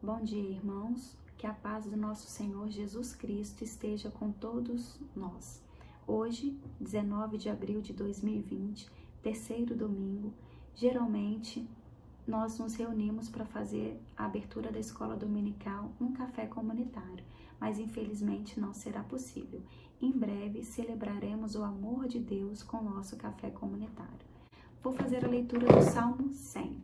Bom dia, irmãos. Que a paz do nosso Senhor Jesus Cristo esteja com todos nós. Hoje, 19 de abril de 2020, terceiro domingo, geralmente nós nos reunimos para fazer a abertura da escola dominical num café comunitário, mas infelizmente não será possível. Em breve celebraremos o amor de Deus com o nosso café comunitário. Vou fazer a leitura do Salmo 100.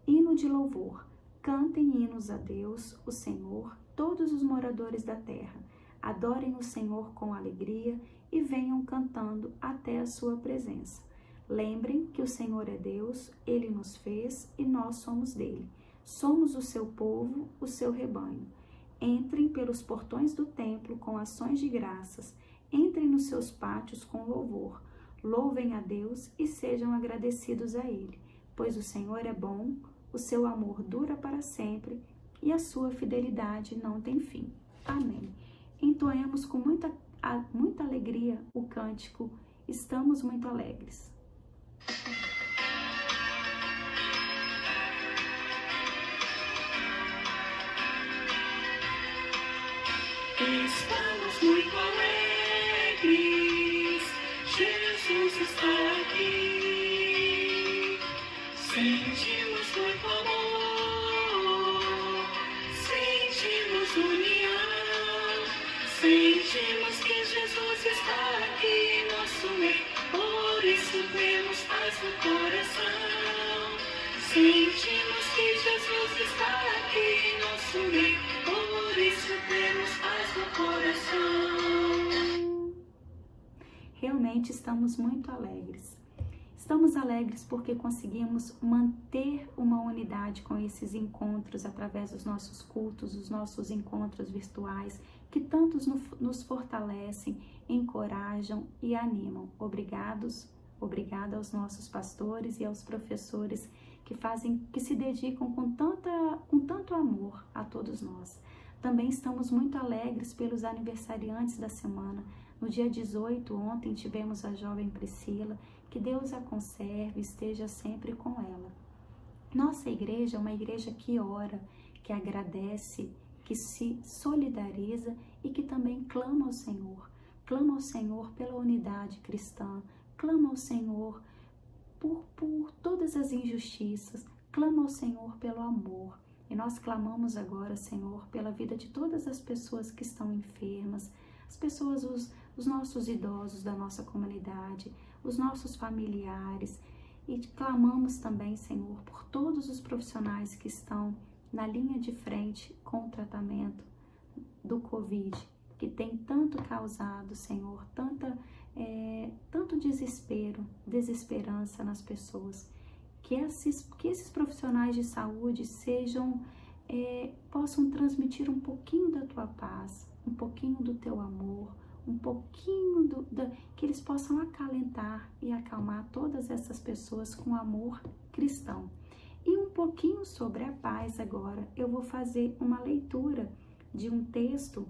Hino de louvor. Cantem hinos a Deus, o Senhor, todos os moradores da terra. Adorem o Senhor com alegria e venham cantando até a sua presença. Lembrem que o Senhor é Deus, Ele nos fez e nós somos dele. Somos o seu povo, o seu rebanho. Entrem pelos portões do templo com ações de graças. Entrem nos seus pátios com louvor. Louvem a Deus e sejam agradecidos a Ele, pois o Senhor é bom, o seu amor dura para sempre e a sua fidelidade não tem fim. Amém. Entoemos com muita alegria o cântico Estamos muito alegres. Estamos muito alegres, Jesus está aqui. Sentimos muito amor, sentimos união, sentimos que Jesus está aqui em nosso meio, por isso temos paz no coração. Sentimos que Jesus está aqui em nosso meio, por isso temos paz no coração. Realmente estamos muito alegres. Estamos alegres porque conseguimos manter uma unidade com esses encontros através dos nossos cultos, os nossos encontros virtuais, que tantos nos fortalecem, encorajam e animam. Obrigada aos nossos pastores e aos professores que se dedicam com tanto amor a todos nós. Também estamos muito alegres pelos aniversariantes da semana. No dia 18, ontem, tivemos a jovem Priscila. Que Deus a conserve e esteja sempre com ela. Nossa igreja é uma igreja que ora, que agradece, que se solidariza e que também clama ao Senhor. Clama ao Senhor pela unidade cristã, clama ao Senhor por todas as injustiças, clama ao Senhor pelo amor. E nós clamamos agora, Senhor, pela vida de todas as pessoas que estão enfermas, as pessoas, os nossos idosos da nossa comunidade, os nossos familiares, e clamamos também, Senhor, por todos os profissionais que estão na linha de frente com o tratamento do Covid, que tem tanto causado, Senhor, tanto desesperança nas pessoas. Que esses profissionais de saúde possam transmitir um pouquinho da tua paz, um pouquinho do teu amor, um pouquinho que eles possam acalentar e acalmar todas essas pessoas com amor cristão. E um pouquinho sobre a paz agora, eu vou fazer uma leitura de um texto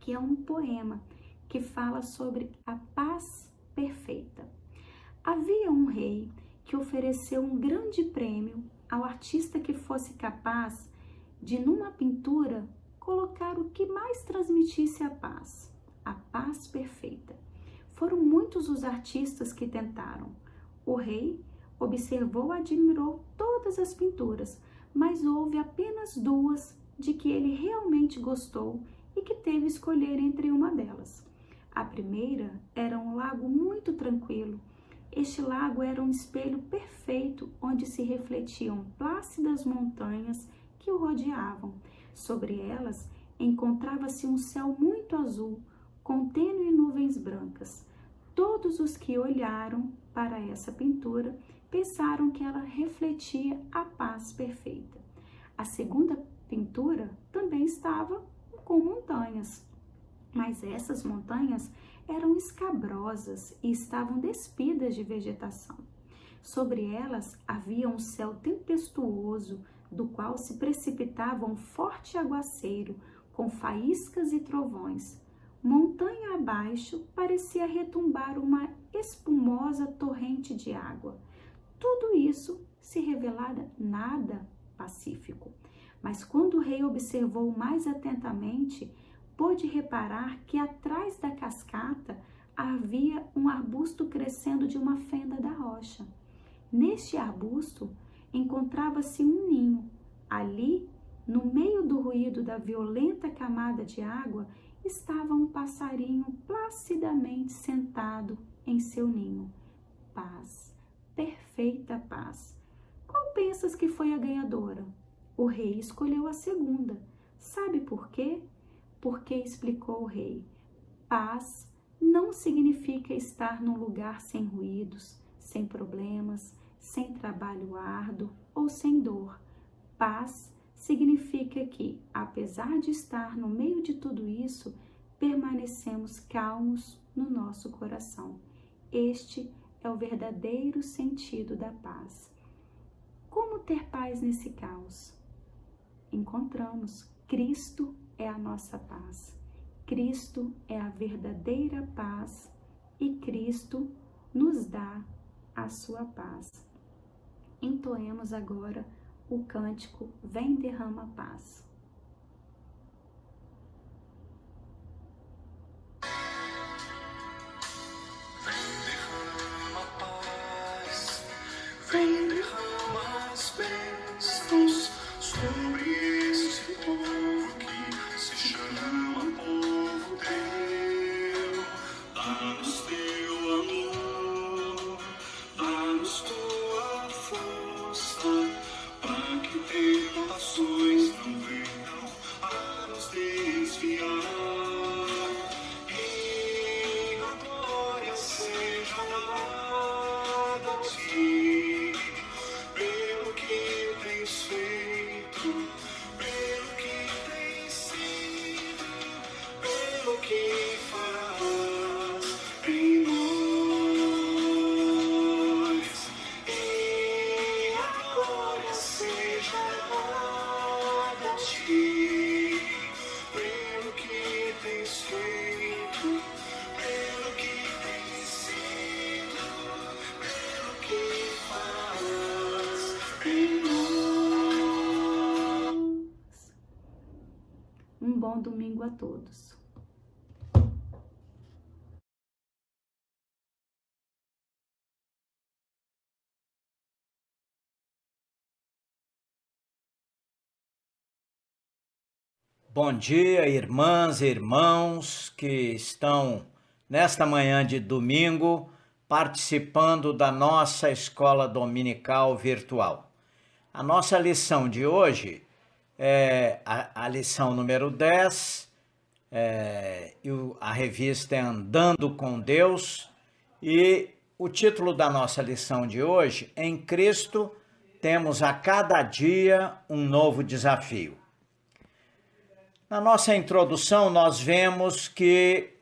que é um poema que fala sobre a paz perfeita. Havia um rei que ofereceu um grande prêmio ao artista que fosse capaz de, numa pintura, colocar o que mais transmitisse a paz perfeita. Foram muitos os artistas que tentaram. O rei observou e admirou todas as pinturas, mas houve apenas duas de que ele realmente gostou e que teve escolher entre uma delas. A primeira era um lago muito tranquilo. Este lago era um espelho perfeito onde se refletiam plácidas montanhas que o rodeavam. Sobre elas encontrava-se um céu muito azul, com tênue nuvens brancas. Todos os que olharam para essa pintura pensaram que ela refletia a paz perfeita. A segunda pintura também estava com montanhas, mas essas montanhas eram escabrosas e estavam despidas de vegetação. Sobre elas havia um céu tempestuoso, do qual se precipitava um forte aguaceiro, com faíscas e trovões. Montanha abaixo parecia retumbar uma espumosa torrente de água. Tudo isso se revelara nada pacífico. Mas quando o rei observou mais atentamente, pôde reparar que atrás da cascata havia um arbusto crescendo de uma fenda da rocha. Neste arbusto encontrava-se um ninho. Ali, no meio do ruído da violenta camada de água, estava um passarinho placidamente sentado em seu ninho. Paz, perfeita paz. Qual pensas que foi a ganhadora? O rei escolheu a segunda. Sabe por quê? Porque, explicou o rei, paz não significa estar num lugar sem ruídos, sem problemas, sem trabalho árduo ou sem dor. Paz significa que, apesar de estar no meio de tudo isso, permanecemos calmos no nosso coração. Este é o verdadeiro sentido da paz. Como ter paz nesse caos? Encontramos Cristo é a nossa paz. Cristo é a verdadeira paz e Cristo nos dá a sua paz. Entoemos agora o cântico Vem derrama paz. Vem derrama paz, vem derrama as bênçãos sobre este povo que se chama povo teu. Dá-nos teu amor, dá-nos tua força, para que tentações não venham a nos desviar. E a glória seja dada a ti, pelo que tens feito, pelo que tens sido, pelo que farás em nós. E a glória seja dada a ti, pelo que tens feito, pelo que tens sido, pelo que farás em nós. Um bom domingo a todos. Bom dia, irmãs e irmãos que estão nesta manhã de domingo participando da nossa escola dominical virtual. A nossa lição de hoje é a lição número 10, a revista é Andando com Deus, e o título da nossa lição de hoje, Em Cristo temos a cada dia um novo desafio. Na nossa introdução, nós vemos que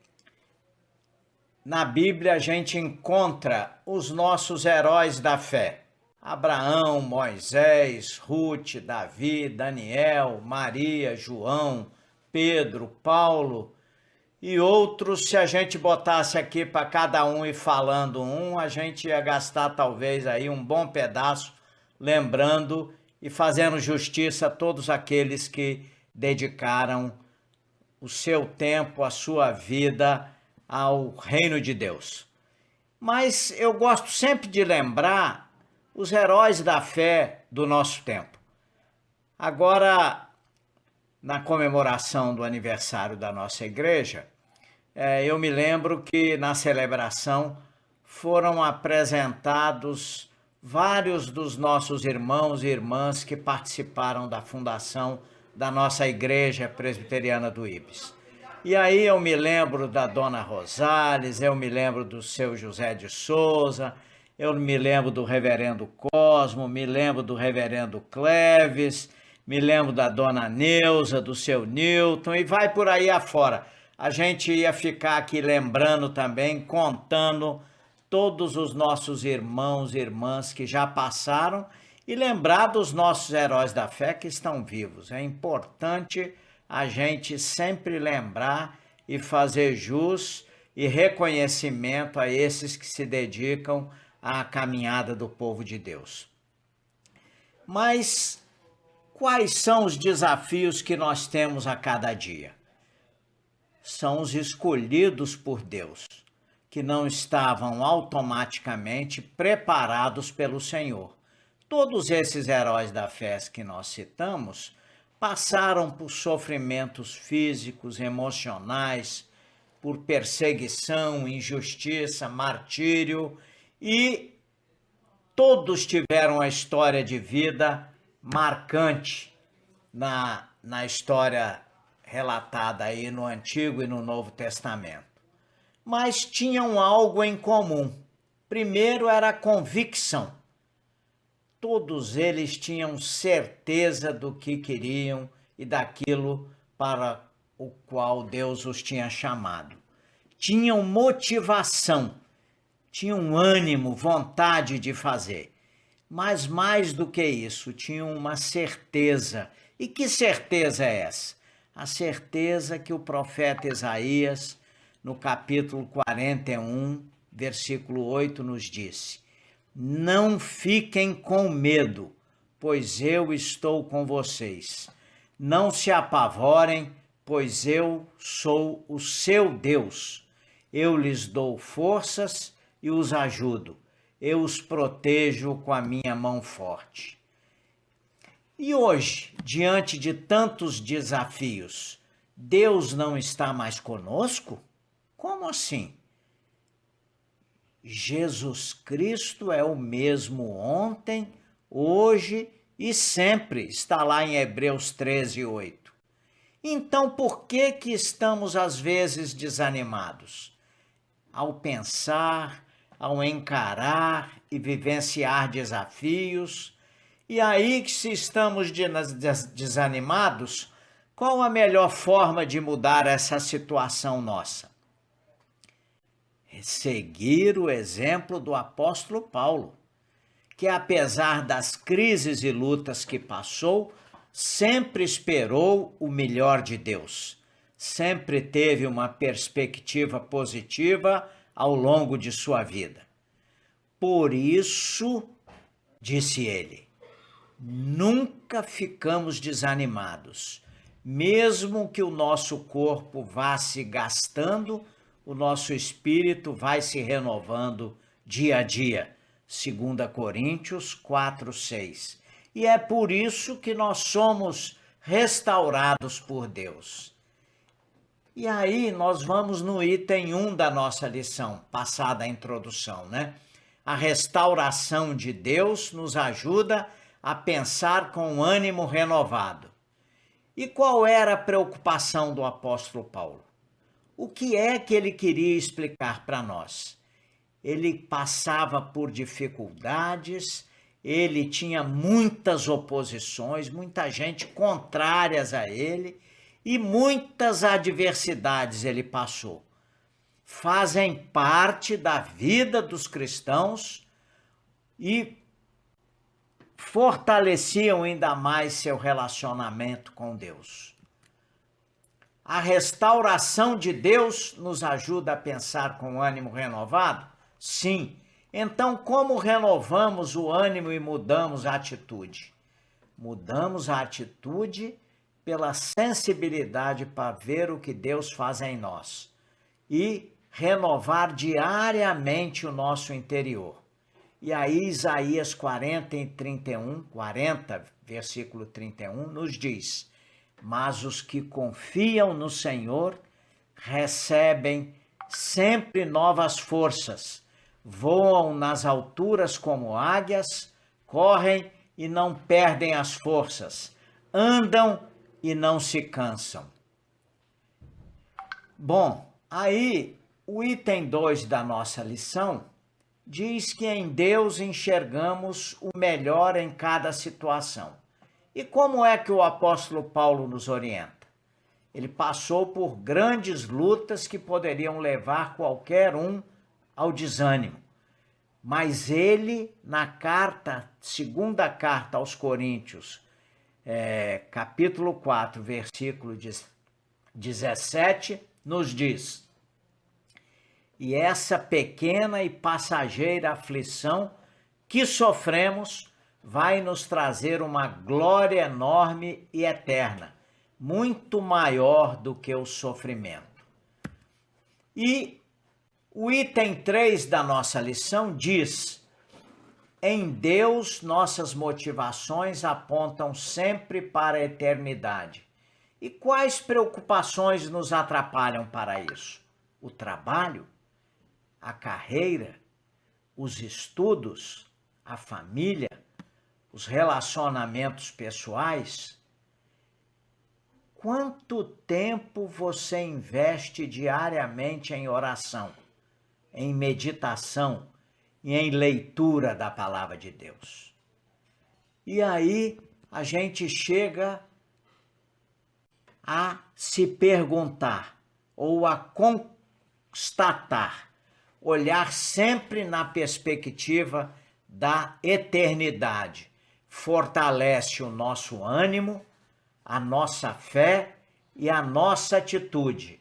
na Bíblia a gente encontra os nossos heróis da fé. Abraão, Moisés, Ruth, Davi, Daniel, Maria, João, Pedro, Paulo e outros. Se a gente botasse aqui para cada um e falando um, a gente ia gastar talvez aí um bom pedaço, lembrando e fazendo justiça a todos aqueles que dedicaram o seu tempo, a sua vida ao reino de Deus. Mas eu gosto sempre de lembrar os heróis da fé do nosso tempo. Agora, na comemoração do aniversário da nossa igreja, eu me lembro que na celebração foram apresentados vários dos nossos irmãos e irmãs que participaram da fundação da nossa igreja presbiteriana do Ibis. E aí eu me lembro da dona Rosales, eu me lembro do seu José de Souza, eu me lembro do reverendo Cosmo, me lembro do reverendo Cleves, me lembro da dona Neuza, do seu Newton, e vai por aí afora. A gente ia ficar aqui lembrando também, contando todos os nossos irmãos e irmãs que já passaram e lembrar dos nossos heróis da fé que estão vivos. É importante a gente sempre lembrar e fazer jus e reconhecimento a esses que se dedicam à caminhada do povo de Deus. Mas Quais são os desafios que nós temos a cada dia? São os escolhidos por Deus, que não estavam automaticamente preparados pelo Senhor. Todos esses heróis da fé que nós citamos passaram por sofrimentos físicos, emocionais, por perseguição, injustiça, martírio, e todos tiveram a história de vida marcante na história relatada aí no Antigo e no Novo Testamento. Mas tinham algo em comum. Primeiro era a convicção. Todos eles tinham certeza do que queriam e daquilo para o qual Deus os tinha chamado. Tinham motivação, tinham ânimo, vontade de fazer. Mas mais do que isso, tinham uma certeza. E que certeza é essa? A certeza que o profeta Isaías, no capítulo 41, versículo 8, nos disse: não fiquem com medo, pois eu estou com vocês. Não se apavorem, pois eu sou o seu Deus. Eu lhes dou forças e os ajudo. Eu os protejo com a minha mão forte. E hoje, diante de tantos desafios, Deus não está mais conosco? Como assim? Jesus Cristo é o mesmo ontem, hoje e sempre, está lá em Hebreus 13:8. Então, por que estamos às vezes desanimados? Ao pensar, ao encarar e vivenciar desafios. E aí, se estamos desanimados, qual a melhor forma de mudar essa situação nossa? Seguir o exemplo do apóstolo Paulo, que apesar das crises e lutas que passou, sempre esperou o melhor de Deus, sempre teve uma perspectiva positiva ao longo de sua vida. Por isso, disse ele, nunca ficamos desanimados, mesmo que o nosso corpo vá se gastando, o nosso espírito vai se renovando dia a dia. 2 Coríntios 4:6. E é por isso que nós somos restaurados por Deus. E aí nós vamos no item 1 da nossa lição, passada a introdução, né? A restauração de Deus nos ajuda a pensar com ânimo renovado. E qual era a preocupação do apóstolo Paulo? O que é que ele queria explicar para nós? Ele passava por dificuldades, ele tinha muitas oposições, muita gente contrárias a ele e muitas adversidades ele passou. Fazem parte da vida dos cristãos e fortaleciam ainda mais seu relacionamento com Deus. A restauração de Deus nos ajuda a pensar com ânimo renovado? Sim. Então, como renovamos o ânimo e mudamos a atitude? Mudamos a atitude pela sensibilidade para ver o que Deus faz em nós e renovar diariamente o nosso interior. E aí Isaías 40, versículo 31, nos diz: mas os que confiam no Senhor recebem sempre novas forças, voam nas alturas como águias, correm e não perdem as forças, andam e não se cansam. Bom, aí o item 2 da nossa lição diz que em Deus enxergamos o melhor em cada situação. E como é que o apóstolo Paulo nos orienta? Ele passou por grandes lutas que poderiam levar qualquer um ao desânimo. Mas ele, na segunda carta aos Coríntios, capítulo 4, versículo 17, nos diz: e essa pequena e passageira aflição que sofremos, vai nos trazer uma glória enorme e eterna, muito maior do que o sofrimento. E o item 3 da nossa lição diz: em Deus nossas motivações apontam sempre para a eternidade. E quais preocupações nos atrapalham para isso? O trabalho, a carreira, os estudos, a família, os relacionamentos pessoais? Quanto tempo você investe diariamente em oração, em meditação e em leitura da palavra de Deus? E aí a gente chega a se perguntar ou a constatar, olhar sempre na perspectiva da eternidade. Fortalece o nosso ânimo, a nossa fé e a nossa atitude.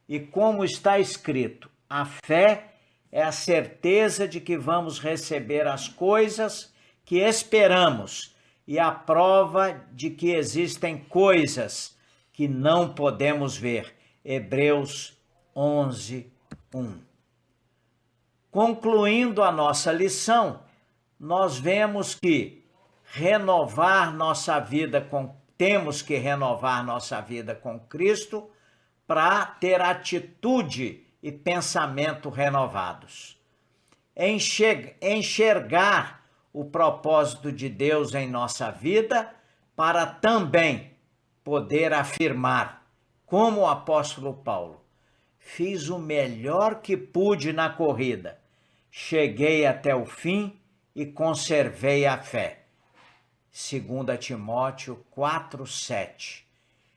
E como está escrito, a fé é a certeza de que vamos receber as coisas que esperamos e a prova de que existem coisas que não podemos ver. Hebreus 11, 1. Concluindo a nossa lição, nós vemos que temos que renovar nossa vida com Cristo para ter atitude e pensamento renovados. Enxergar o propósito de Deus em nossa vida para também poder afirmar, como o apóstolo Paulo: fiz o melhor que pude na corrida, cheguei até o fim e conservei a fé. 2 Timóteo 4:7.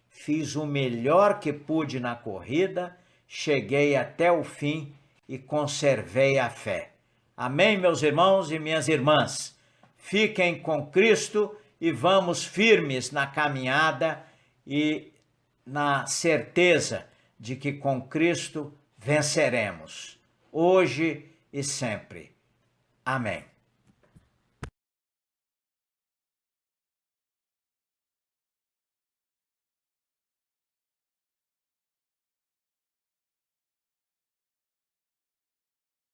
Fiz o melhor que pude na corrida, cheguei até o fim e conservei a fé. Amém, meus irmãos e minhas irmãs? Fiquem com Cristo e vamos firmes na caminhada e na certeza de que com Cristo venceremos, hoje e sempre. Amém.